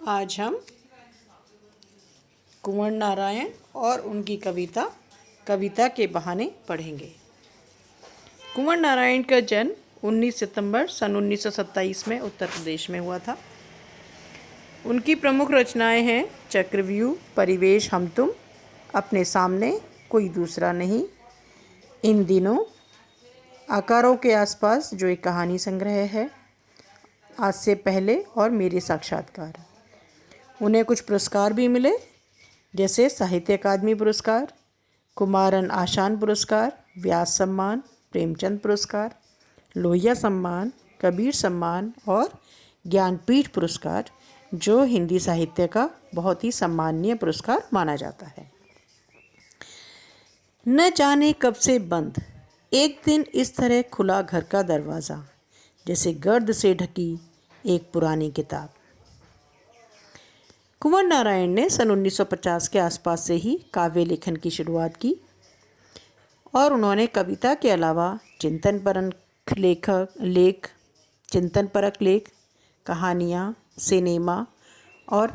आज हम कुंवर नारायण और उनकी कविता कविता के बहाने पढ़ेंगे। कुंवर नारायण का जन्म 19 सितंबर सन 1927 में उत्तर प्रदेश में हुआ था। उनकी प्रमुख रचनाएं हैं चक्रव्यूह, परिवेश, हम तुम, अपने सामने, कोई दूसरा नहीं, इन दिनों, आकारों के आसपास जो एक कहानी संग्रह है, आज से पहले और मेरे साक्षात्कार। उन्हें कुछ पुरस्कार भी मिले, जैसे साहित्य अकादमी पुरस्कार, कुमारन आशान पुरस्कार, व्यास सम्मान, प्रेमचंद पुरस्कार, लोहिया सम्मान, कबीर सम्मान और ज्ञानपीठ पुरस्कार, जो हिंदी साहित्य का बहुत ही सम्माननीय पुरस्कार माना जाता है। न जाने कब से बंद एक दिन इस तरह खुला घर का दरवाज़ा, जैसे गर्द से ढकी एक पुरानी किताब। कुंवर नारायण ने सन 1950 के आसपास से ही काव्य लेखन की शुरुआत की और उन्होंने कविता के अलावा चिंतनपरक लेख, कहानियाँ, सिनेमा और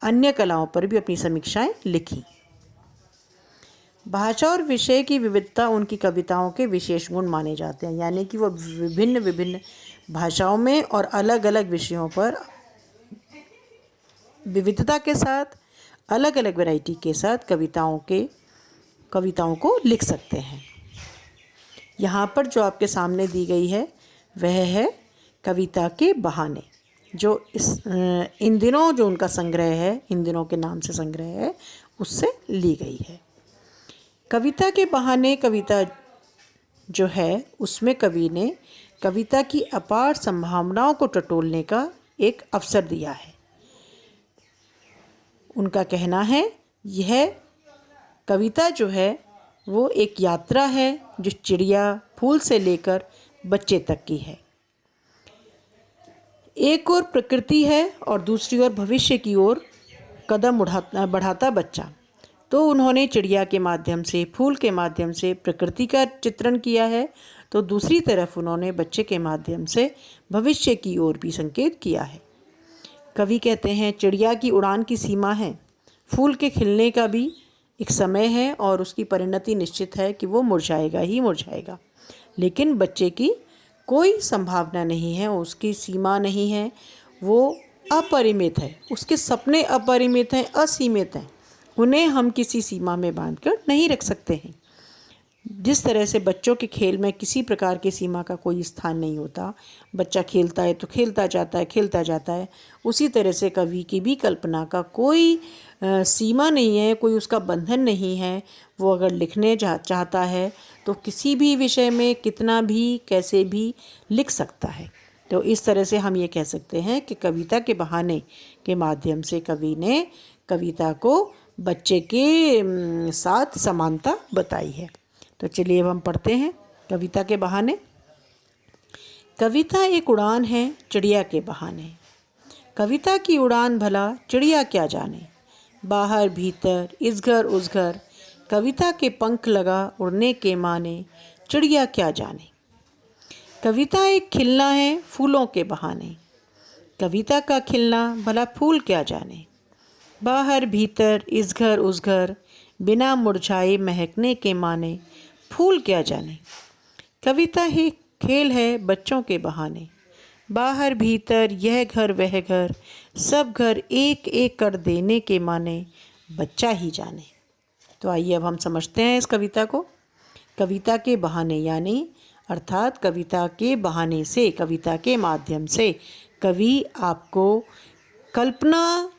अन्य कलाओं पर भी अपनी समीक्षाएं लिखी। भाषा और विषय की विविधता उनकी कविताओं के विशेष गुण माने जाते हैं, यानी कि वो विभिन्न भाषाओं में और अलग अलग विषयों पर विविधता के साथ, अलग अलग वैरायटी के साथ कविताओं को लिख सकते हैं। यहाँ पर जो आपके सामने दी गई है वह है कविता के बहाने, जो इन दिनों जो उनका संग्रह है, इन दिनों के नाम से संग्रह है, उससे ली गई है। कविता के बहाने कविता जो है उसमें कवि ने कविता की अपार संभावनाओं को टटोलने का एक अवसर दिया है। उनका कहना है यह कविता जो है वो एक यात्रा है जो चिड़िया, फूल से लेकर बच्चे तक की है। एक ओर प्रकृति है और दूसरी ओर भविष्य की ओर कदम बढ़ाता बच्चा। तो उन्होंने चिड़िया के माध्यम से, फूल के माध्यम से प्रकृति का चित्रण किया है, तो दूसरी तरफ उन्होंने बच्चे के माध्यम से भविष्य की ओर भी संकेत किया है। कवि कहते हैं चिड़िया की उड़ान की सीमा है, फूल के खिलने का भी एक समय है और उसकी परिणति निश्चित है कि वो मुरझाएगा ही मुरझाएगा, लेकिन बच्चे की कोई संभावना नहीं है, उसकी सीमा नहीं है, वो अपरिमित है, उसके सपने अपरिमित हैं, असीमित हैं, उन्हें हम किसी सीमा में बांधकर नहीं रख सकते हैं। जिस तरह से बच्चों के खेल में किसी प्रकार की सीमा का कोई स्थान नहीं होता, बच्चा खेलता है तो खेलता जाता है, उसी तरह से कवि की भी कल्पना का कोई सीमा नहीं है, कोई उसका बंधन नहीं है। वो अगर लिखने चाहता है तो किसी भी विषय में कितना भी कैसे भी लिख सकता है। तो इस तरह से हम ये कह सकते हैं कि कविता के बहाने के माध्यम से कवि ने कविता को बच्चे के साथ समानता बताई है। तो चलिए अब हम पढ़ते हैं कविता के बहाने। कविता एक उड़ान है चिड़िया के बहाने, कविता की उड़ान भला चिड़िया क्या जाने, बाहर भीतर इस घर उस घर, कविता के पंख लगा उड़ने के माने, चिड़िया क्या जाने। कविता एक खिलना है फूलों के बहाने, कविता का खिलना भला फूल क्या जाने, बाहर भीतर इस घर उस घर, बिना मुरझाए महकने के माने, फूल क्या जाने। कविता ही खेल है बच्चों के बहाने, बाहर भीतर यह घर वह घर, सब घर एक एक कर देने के माने, बच्चा ही जाने। तो आइए अब हम समझते हैं इस कविता को। कविता के बहाने यानी अर्थात कविता के बहाने से, कविता के माध्यम से कवि आपको कल्पना,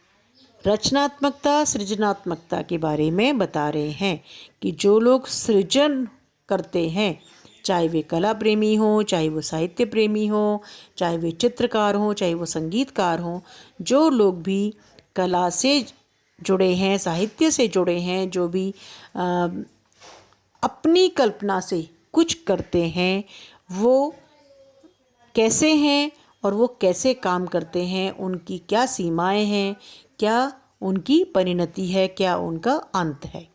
रचनात्मकता, सृजनात्मकता के बारे में बता रहे हैं कि जो लोग सृजन करते हैं, चाहे वे कला प्रेमी हों, चाहे वो साहित्य प्रेमी हों, चाहे वे चित्रकार हों, चाहे वो संगीतकार हों, जो लोग भी कला से जुड़े हैं, साहित्य से जुड़े हैं, जो भी अपनी कल्पना से कुछ करते हैं, वो कैसे हैं और वो कैसे काम करते हैं, उनकी क्या सीमाएं हैं, क्या उनकी परिणति है, क्या उनका अंत है।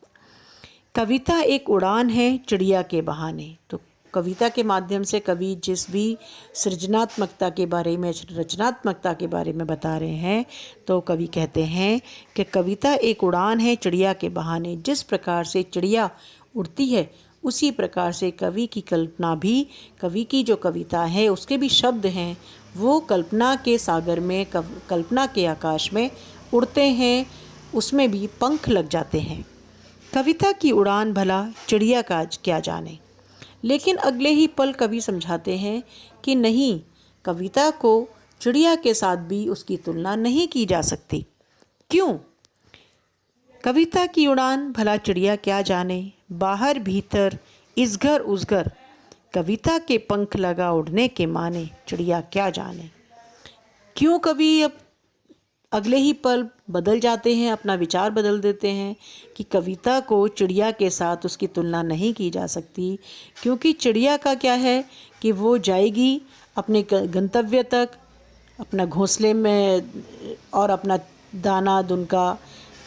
कविता एक उड़ान है चिड़िया के बहाने, तो कविता के माध्यम से कवि जिस भी सृजनात्मकता के बारे में, रचनात्मकता के बारे में बता रहे हैं, तो कवि कहते हैं कि कविता एक उड़ान है चिड़िया के बहाने। जिस प्रकार से चिड़िया उड़ती है उसी प्रकार से कवि की कल्पना भी, कवि की जो कविता है उसके भी शब्द हैं, वो कल्पना के सागर में, कल्पना के आकाश में उड़ते हैं, उसमें भी पंख लग जाते हैं। कविता की उड़ान भला चिड़िया का क्या जाने। लेकिन अगले ही पल कवि समझाते हैं कि नहीं, कविता को चिड़िया के साथ भी उसकी तुलना नहीं की जा सकती। क्यों? कविता की उड़ान भला चिड़िया क्या जाने, बाहर भीतर इस घर उस घर, कविता के पंख लगा उड़ने के माने, चिड़िया क्या जाने। क्यों कवि अब अगले ही पल बदल जाते हैं, अपना विचार बदल देते हैं कि कविता को चिड़िया के साथ उसकी तुलना नहीं की जा सकती, क्योंकि चिड़िया का क्या है कि वो जाएगी अपने गंतव्य तक, अपना घोंसले में और अपना दाना दुनका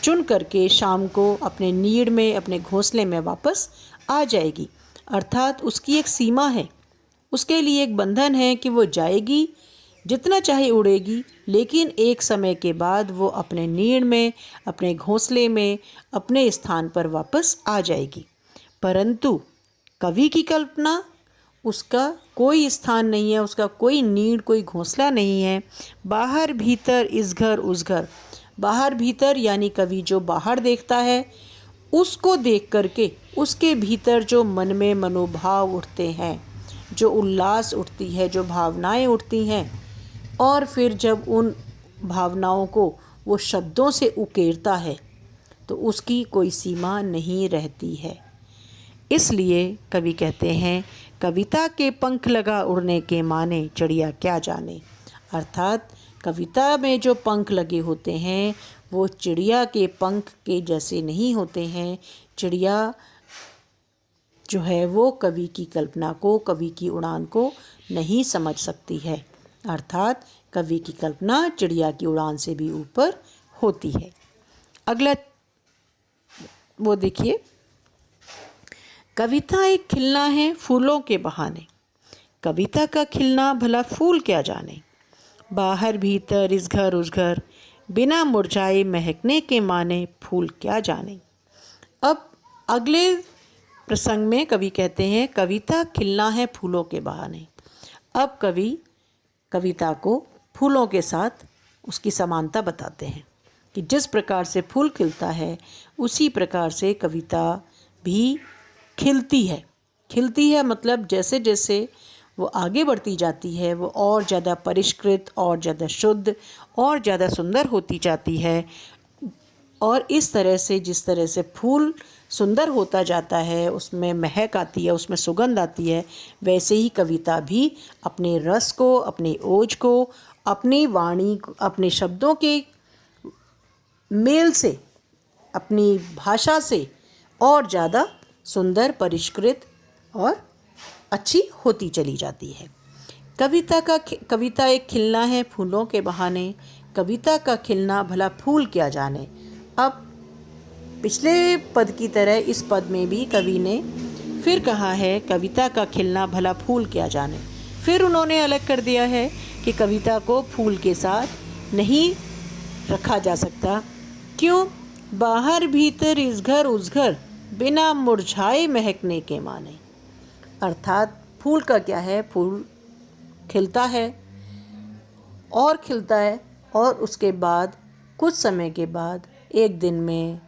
चुन करके शाम को अपने नीड़ में, अपने घोंसले में वापस आ जाएगी। अर्थात उसकी एक सीमा है, उसके लिए एक बंधन है कि वो जाएगी, जितना चाहे उड़ेगी, लेकिन एक समय के बाद वो अपने नीड़ में, अपने घोंसले में, अपने स्थान पर वापस आ जाएगी। परंतु कवि की कल्पना, उसका कोई स्थान नहीं है, उसका कोई नीड़, कोई घोंसला नहीं है। बाहर भीतर इस घर उस घर, बाहर भीतर यानी कवि जो बाहर देखता है उसको देख करके उसके भीतर जो मन में मनोभाव उठते हैं, जो उल्लास उठती है, जो भावनाएं उठती हैं, और फिर जब उन भावनाओं को वो शब्दों से उकेरता है तो उसकी कोई सीमा नहीं रहती है। इसलिए कवि कहते हैं कविता के पंख लगा उड़ने के माने, चिड़िया क्या जाने। अर्थात कविता में जो पंख लगे होते हैं वो चिड़िया के पंख के जैसे नहीं होते हैं। चिड़िया जो है वो कवि की कल्पना को, कवि की उड़ान को नहीं समझ सकती है। अर्थात कवि की कल्पना चिड़िया की उड़ान से भी ऊपर होती है। अगला वो देखिए, कविता एक खिलना है फूलों के बहाने, कविता का खिलना भला फूल क्या जाने। बाहर भीतर इस घर उस घर, बिना मुरझाए महकने के माने, फूल क्या जाने। अब अगले प्रसंग में कवि कहते हैं कविता खिलना है फूलों के बहाने। अब कवि कविता को फूलों के साथ उसकी समानता बताते हैं कि जिस प्रकार से फूल खिलता है उसी प्रकार से कविता भी खिलती है। खिलती है मतलब जैसे जैसे वो आगे बढ़ती जाती है वो और ज़्यादा परिष्कृत, और ज़्यादा शुद्ध, और ज़्यादा सुंदर होती जाती है। और इस तरह से, जिस तरह से फूल सुंदर होता जाता है, उसमें महक आती है, उसमें सुगंध आती है, वैसे ही कविता भी अपने रस को, अपनी ओज को, अपनी वाणी को, अपने शब्दों के मेल से, अपनी भाषा से और ज़्यादा सुंदर, परिष्कृत और अच्छी होती चली जाती है। कविता एक खिलना है फूलों के बहाने, कविता का खिलना भला फूल क्या जाने। अब पिछले पद की तरह इस पद में भी कवि ने फिर कहा है कविता का खिलना भला फूल क्या जाने। फिर उन्होंने अलग कर दिया है कि कविता को फूल के साथ नहीं रखा जा सकता। क्यों? बाहर भीतर इस घर उस घर, बिना मुरझाए महकने के माने। अर्थात फूल का क्या है, फूल खिलता है और खिलता है और उसके बाद कुछ समय के बाद, एक दिन में,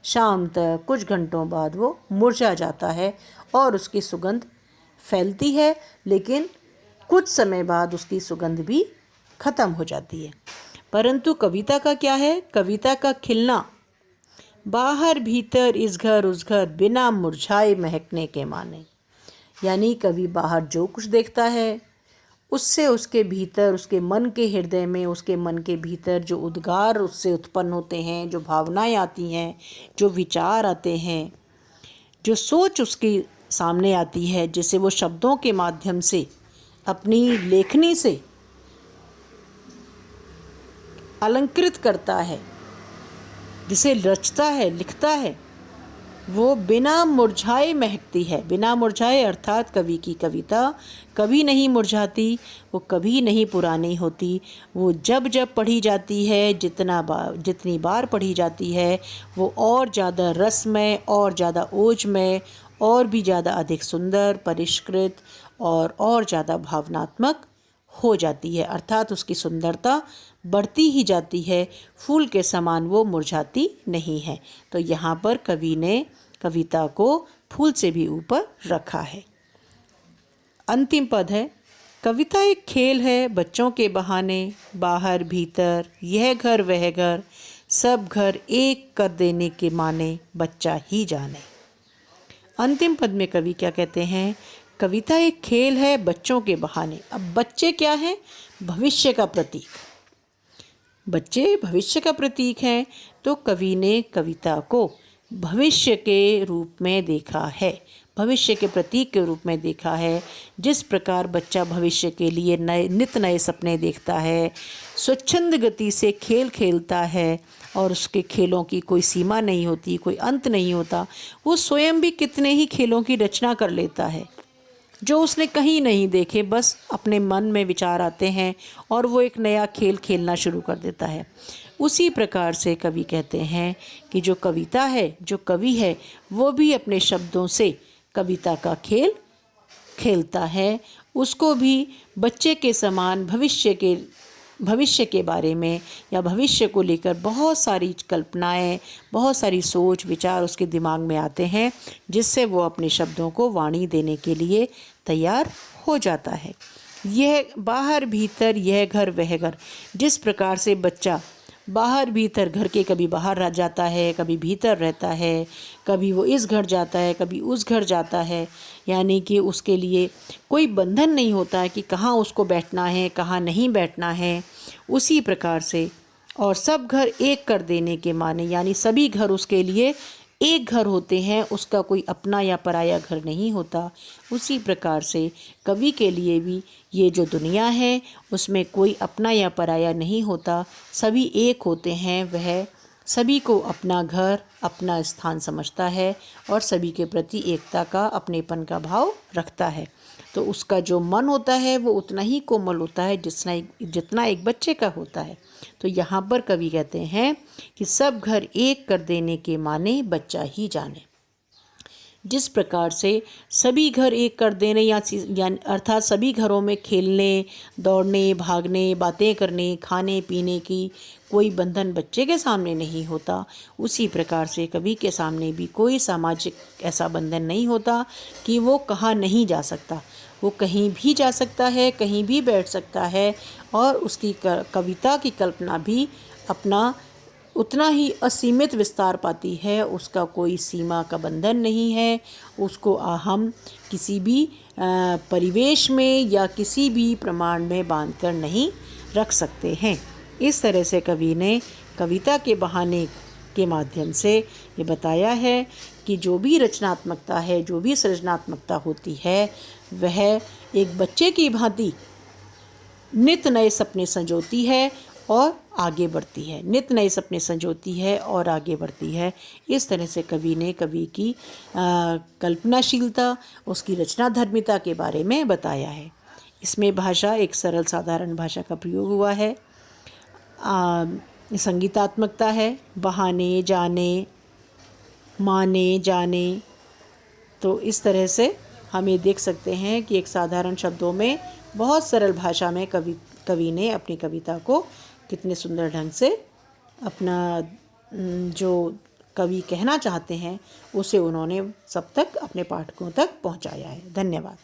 शाम तक, कुछ घंटों बाद वो मुरझा जाता है और उसकी सुगंध फैलती है, लेकिन कुछ समय बाद उसकी सुगंध भी ख़त्म हो जाती है। परंतु कविता का क्या है? कविता का खिलना बाहर भीतर इस घर उस घर, बिना मुरझाए महकने के माने। यानी कवि बाहर जो कुछ देखता है उससे उसके भीतर, उसके मन के हृदय में, उसके मन के भीतर जो उद्गार उससे उत्पन्न होते हैं, जो भावनाएं आती हैं, जो विचार आते हैं, जो सोच उसके सामने आती है, जिसे वो शब्दों के माध्यम से, अपनी लेखनी से अलंकृत करता है, जिसे रचता है, लिखता है, वो बिना मुरझाए महकती है। बिना मुरझाए अर्थात कवि की कविता कभी नहीं मुरझाती, वो कभी नहीं पुरानी होती। वो जब जब पढ़ी जाती है, जितनी बार पढ़ी जाती है, वो और ज़्यादा रसमय और ज़्यादा ओजमय और भी ज़्यादा अधिक सुंदर, परिष्कृत और ज़्यादा भावनात्मक हो जाती है। अर्थात उसकी सुंदरता बढ़ती ही जाती है, फूल के समान वो मुरझाती नहीं है। तो यहाँ पर कवि ने कविता को फूल से भी ऊपर रखा है। अंतिम पद है, कविता एक खेल है बच्चों के बहाने, बाहर भीतर यह घर वह घर, सब घर एक कर देने के माने, बच्चा ही जाने। अंतिम पद में कवि क्या कहते हैं, कविता एक खेल है बच्चों के बहाने। अब बच्चे क्या हैं? भविष्य का प्रतीक। बच्चे भविष्य का प्रतीक हैं, तो कवि ने कविता को भविष्य के रूप में देखा है, भविष्य के प्रतीक के रूप में देखा है। जिस प्रकार बच्चा भविष्य के लिए नित नए सपने देखता है, स्वच्छंद गति से खेल खेलता है और उसके खेलों की कोई सीमा नहीं होती, कोई अंत नहीं होता। वो स्वयं भी कितने ही खेलों की रचना कर लेता है जो उसने कहीं नहीं देखे, बस अपने मन में विचार आते हैं और वो एक नया खेल खेलना शुरू कर देता है। उसी प्रकार से कवि कहते हैं कि जो कविता है, जो कवि है, वो भी अपने शब्दों से कविता का खेल खेलता है। उसको भी बच्चे के समान भविष्य के बारे में या भविष्य को लेकर बहुत सारी कल्पनाएं, बहुत सारी सोच विचार उसके दिमाग में आते हैं, जिससे वो अपने शब्दों को वाणी देने के लिए तैयार हो जाता है। यह बाहर भीतर यह घर वह घर, जिस प्रकार से बच्चा बाहर भीतर घर के कभी बाहर रह जाता है, कभी भीतर रहता है, कभी वो इस घर जाता है, कभी उस घर जाता है, यानी कि उसके लिए कोई बंधन नहीं होता है कि कहाँ उसको बैठना है, कहाँ नहीं बैठना है। उसी प्रकार से और सब घर एक कर देने के माने, यानी सभी घर उसके लिए एक घर होते हैं, उसका कोई अपना या पराया घर नहीं होता। उसी प्रकार से कवि के लिए भी ये जो दुनिया है उसमें कोई अपना या पराया नहीं होता, सभी एक होते हैं। वह सभी को अपना घर, अपना स्थान समझता है और सभी के प्रति एकता का, अपनेपन का भाव रखता है। तो उसका जो मन होता है वो उतना ही कोमल होता है जितना एक बच्चे का होता है। तो यहाँ पर कवि कहते हैं कि सब घर एक कर देने के माने, बच्चा ही जाने। जिस प्रकार से सभी घर एक कर देने या अर्थात सभी घरों में खेलने, दौड़ने, भागने, बातें करने, खाने पीने की कोई बंधन बच्चे के सामने नहीं होता, उसी प्रकार से कवि के सामने भी कोई सामाजिक ऐसा बंधन नहीं होता कि वो कहाँ नहीं जा सकता। वो कहीं भी जा सकता है, कहीं भी बैठ सकता है और उसकी कविता की कल्पना भी अपना उतना ही असीमित विस्तार पाती है। उसका कोई सीमा का बंधन नहीं है। उसको हम किसी भी परिवेश में या किसी भी प्रमाण में बांधकर नहीं रख सकते हैं। इस तरह से कवि ने कविता के बहाने के माध्यम से ये बताया है कि जो भी रचनात्मकता है, जो भी सृजनात्मकता होती है, वह एक बच्चे की भांति नित नए सपने संजोती है और आगे बढ़ती है, नित नए सपने संजोती है और आगे बढ़ती है। इस तरह से कवि ने कवि की कल्पनाशीलता, उसकी रचनाधर्मिता के बारे में बताया है। इसमें भाषा एक सरल साधारण भाषा का प्रयोग हुआ है। संगीतात्मकता है, बहाने, जाने, माने, जाने। तो इस तरह से हम ये देख सकते हैं कि एक साधारण शब्दों में बहुत सरल भाषा में कवि ने अपनी कविता को कितने सुंदर ढंग से अपना जो कवि कहना चाहते हैं उसे उन्होंने सब तक, अपने पाठकों तक पहुंचाया है। धन्यवाद।